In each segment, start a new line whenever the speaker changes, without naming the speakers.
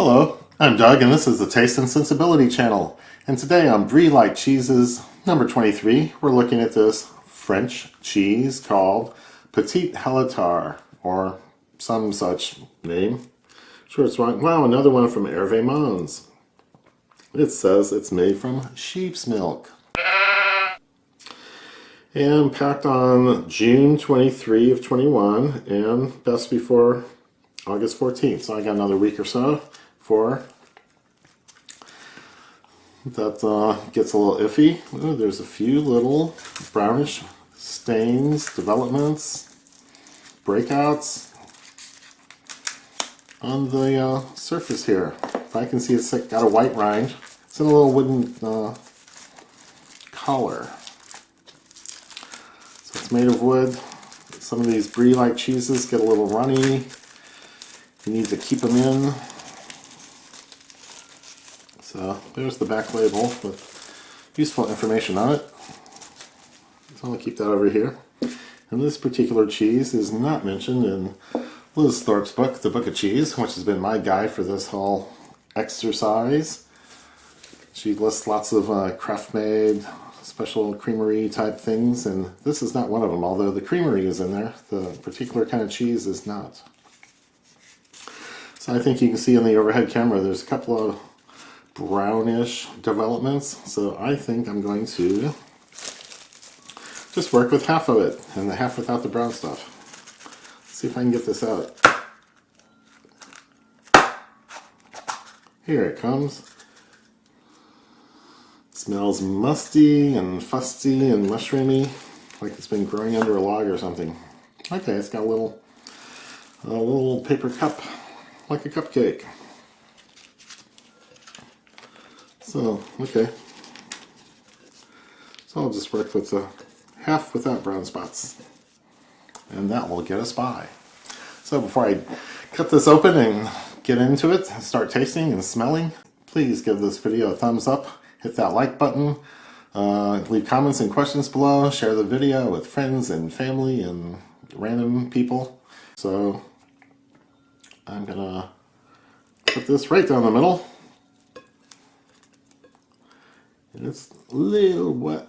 Hello, I'm Doug and this is the Taste and Sensibility channel. And today on Brie-Like cheeses number 23, we're looking at this French cheese called Petit Heletar, or some such name. Sure it's wrong. Wow, another one from Hervé Mons. It says it's made from sheep's milk. And packed on June 23 of 21 and best before August 14th. So I got another week or so for that gets a little iffy. Ooh, there's a few little brownish stains, developments, breakouts on the surface here. If I can see, it's got a white rind. It's in a little wooden collar. So it's made of wood. Some of these Brie-Like cheeses get a little runny. You need to keep them in. So there's the back label with useful information on it. So I'll keep that over here. And this particular cheese is not mentioned in Liz Thorpe's book, The Book of Cheese, which has been my guide for this whole exercise. She lists lots of craft-made, special creamery type things, and this is not one of them, although the creamery is in there. The particular kind of cheese is not. So I think you can see on the overhead camera there's a couple of brownish developments, so I think I'm going to just work with half of it and the half without the brown stuff. Let's see if I can get this out. Here it comes. It smells musty and fusty and mushroomy, like it's been growing under a log or something. Okay, it's got a little paper cup, like a cupcake. So, okay. So I'll just work with the half without brown spots. And that will get us by. So before I cut this open and get into it and start tasting and smelling, please give this video a thumbs up, hit that like button, leave comments and questions below, share the video with friends and family and random people. So I'm gonna put this right down the middle. And it's a little wet.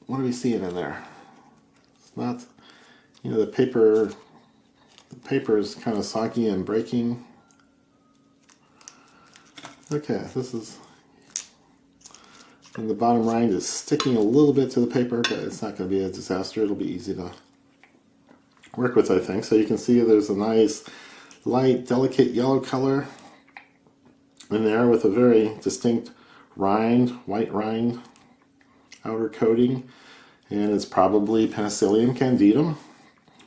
What are we seeing in there? It's not, you know, the paper is kind of soggy and breaking. Okay, this is, and the bottom rind is sticking a little bit to the paper, but it's not going to be a disaster. It'll be easy to work with, I think. So you can see there's a nice light, delicate yellow color in there with a very distinct rind, white rind, outer coating, and it's probably Penicillium candidum,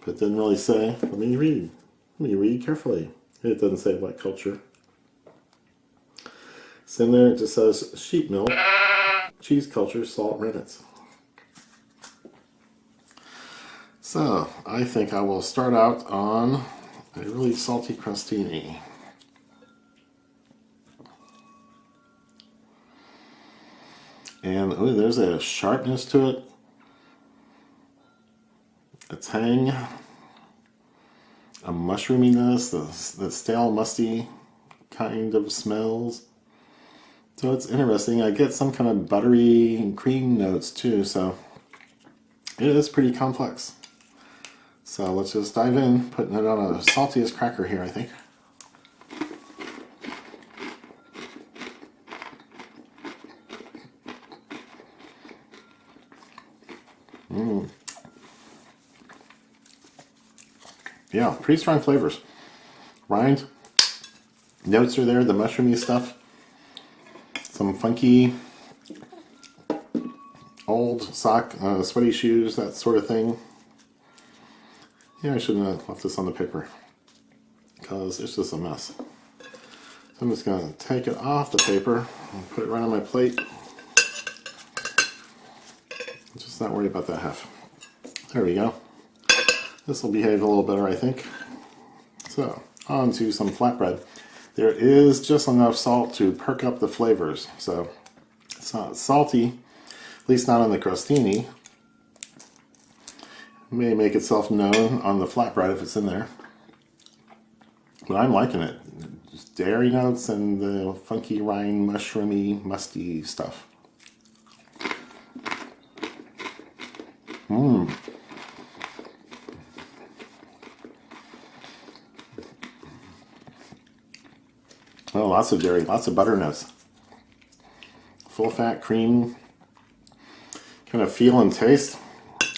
but it didn't really say. Let me read carefully. It doesn't say what culture. It's in there, it just says sheep milk, cheese culture, salt rennets. So I think I will start out on a really salty crostini. And ooh, there's a sharpness to it, a tang, a mushroominess, the stale, musty kind of smells. So it's interesting. I get some kind of buttery and cream notes too, so it is pretty complex. So let's just dive in, putting it on a saltiest cracker here, I think. Yeah, pretty strong flavors. Rind, notes are there, the mushroomy stuff, some funky old sock, sweaty shoes, that sort of thing. Yeah, I shouldn't have left this on the paper because it's just a mess. So I'm just going to take it off the paper and put it right on my plate. Just not worried about that half. There we go. This will behave a little better, I think. So, on to some flatbread. There is just enough salt to perk up the flavors. So, it's not salty, at least not on the crostini. It may make itself known on the flatbread if it's in there. But I'm liking it. It's dairy notes and the funky rind, mushroomy, musty stuff. Mmm. Oh, lots of dairy, lots of butterness. Full fat cream kind of feel and taste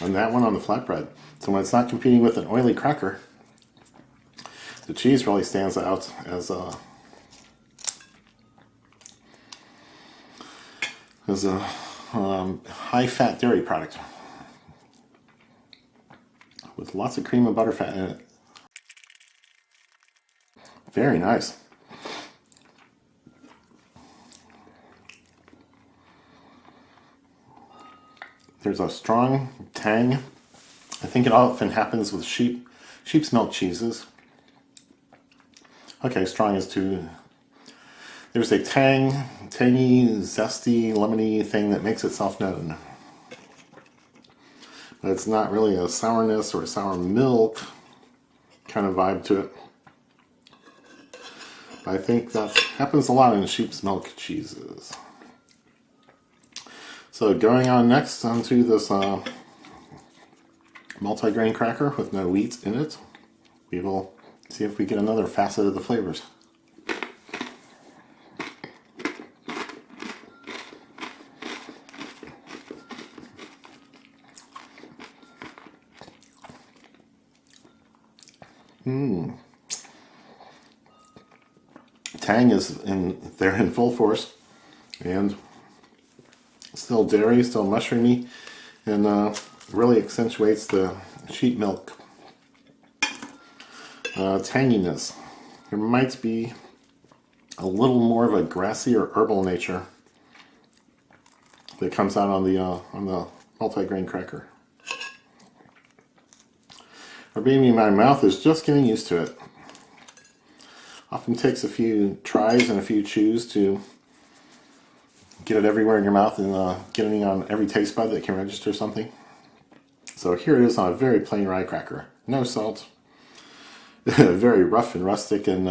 on that one on the flatbread. So when it's not competing with an oily cracker, the cheese really stands out as a high-fat dairy product with lots of cream and butter fat in it. Very nice. There's a strong tang. I think it often happens with sheep's milk cheeses. Okay, strong is too. There's a tangy, zesty, lemony thing that makes itself known. But it's not really a sourness or a sour milk kind of vibe to it. But I think that happens a lot in sheep's milk cheeses. So going on next onto this multi-grain cracker with no wheat in it, we will see if we get another facet of the flavors. Tang is they're in full force, and still dairy, still mushroomy, and really accentuates the sheep milk tanginess. There might be a little more of a grassy or herbal nature that comes out on the multi-grain cracker. Or maybe my mouth is just getting used to it. Often takes a few tries and a few chews to get it everywhere in your mouth and getting on every taste bud that can register something. So here it is on a very plain rye cracker. No salt. Very rough and rustic, and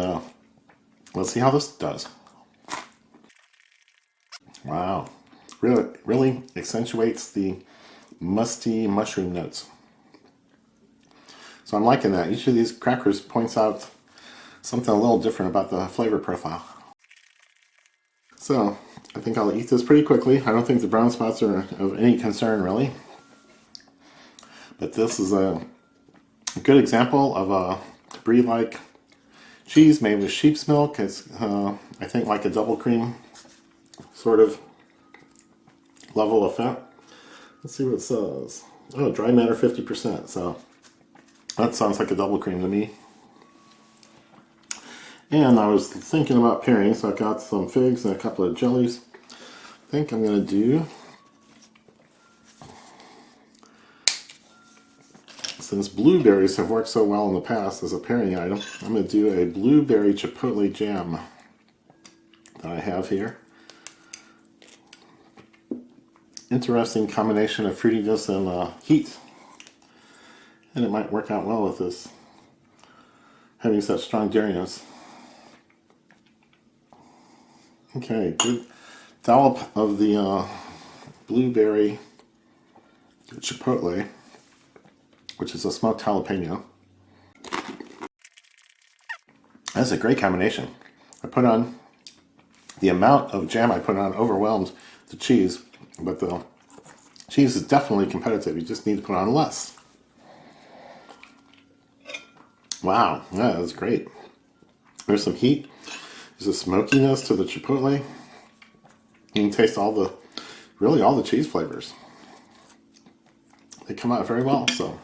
let's see how this does. Wow. Really accentuates the musty mushroom notes. So I'm liking that. Each of these crackers points out something a little different about the flavor profile. So I think I'll eat this pretty quickly. I don't think the brown spots are of any concern really. But this is a good example of a Brie-Like cheese made with sheep's milk. It's I think like a double cream sort of level of fat. Let's see what it says. Oh, dry matter 50%. So that sounds like a double cream to me. And I was thinking about pairing, so I got some figs and a couple of jellies. I think I'm going to do, since blueberries have worked so well in the past as a pairing item, I'm going to do a blueberry chipotle jam that I have here. Interesting combination of fruitiness and heat. And it might work out well with this, having such strong dairiness. Okay, good dollop of the blueberry chipotle, which is a smoked jalapeno. That's a great combination. I put on, the amount of jam I put on overwhelmed the cheese, but the cheese is definitely competitive. You just need to put on less. Wow, that is great. There's some heat. There's a smokiness to the chipotle. You can taste really all the cheese flavors. They come out very well, so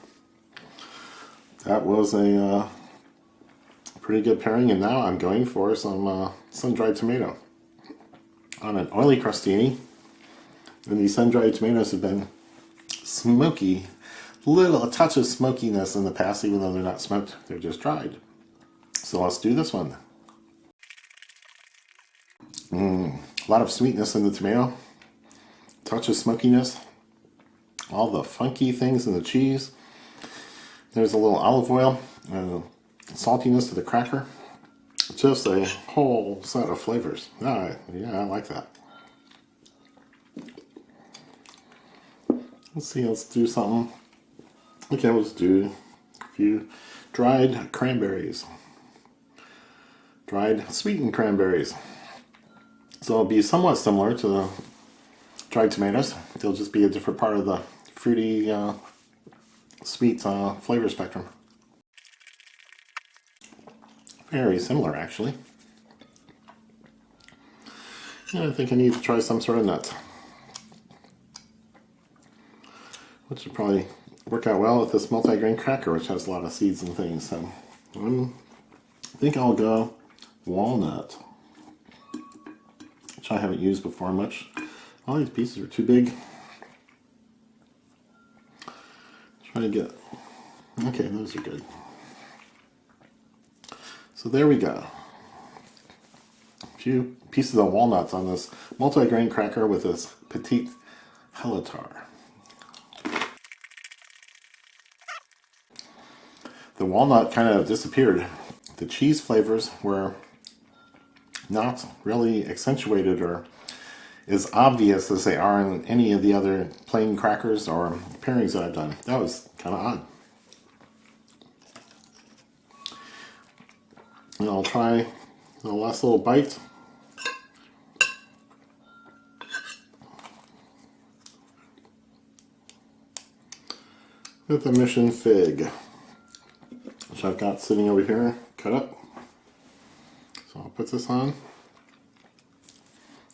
that was a pretty good pairing. And now I'm going for some sun-dried tomato on an oily crostini. And these sun-dried tomatoes have been smoky, a touch of smokiness in the past, even though they're not smoked, they're just dried. So let's do this one. A lot of sweetness in the tomato, touch of smokiness, all the funky things in the cheese. There's a little olive oil, saltiness to the cracker. just a whole set of flavors. Yeah, I like that. Let's see, let's do something. Okay, let's do a few dried cranberries. Dried sweetened cranberries. So it'll be somewhat similar to the dried tomatoes. They'll just be a different part of the fruity, sweet flavor spectrum. Very similar, actually. Yeah, I think I need to try some sort of nut, which would probably work out well with this multi-grain cracker, which has a lot of seeds and things. So I think I'll go walnut, which I haven't used before much. All these pieces are too big. Try to get, okay, those are good. So there we go. A few pieces of walnuts on this multi-grain cracker with this Petit Heletar. The walnut kind of disappeared. The cheese flavors were not really accentuated or as obvious as they are in any of the other plain crackers or pairings that I've done. That was kind of odd. And I'll try the last little bite. With the Mission Fig, which I've got sitting over here, cut up. So I'll put this on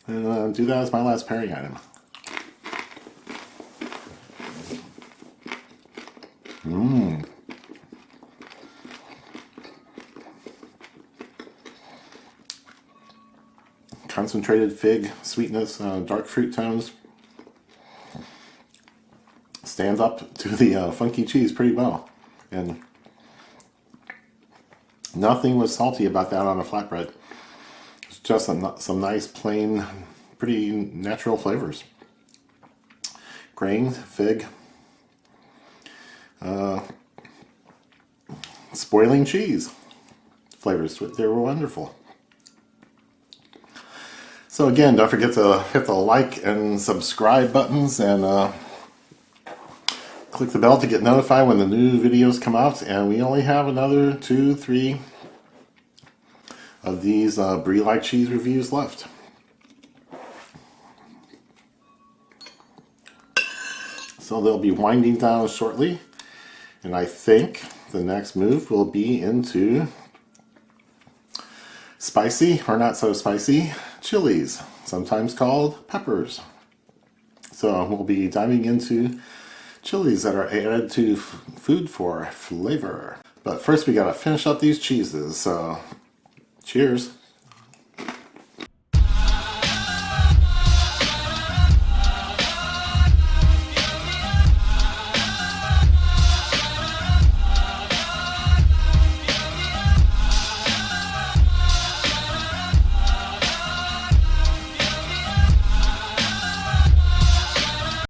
and do that as my last pairing item. Concentrated fig sweetness, dark fruit tones. Stands up to the funky cheese pretty well. And nothing was salty about that on a flatbread. It's just some nice, plain, pretty natural flavors. Grain, fig, spoiling cheese flavors. They were wonderful. So again, don't forget to hit the like and subscribe buttons and click the bell to get notified when the new videos come out. And we only have another 2-3 of these Brie-Like cheese reviews left. So they'll be winding down shortly. And I think the next move will be into spicy or not so spicy chilies, sometimes called peppers. So we'll be diving into chilies that are added to food for flavor. But first we gotta finish up these cheeses, so cheers.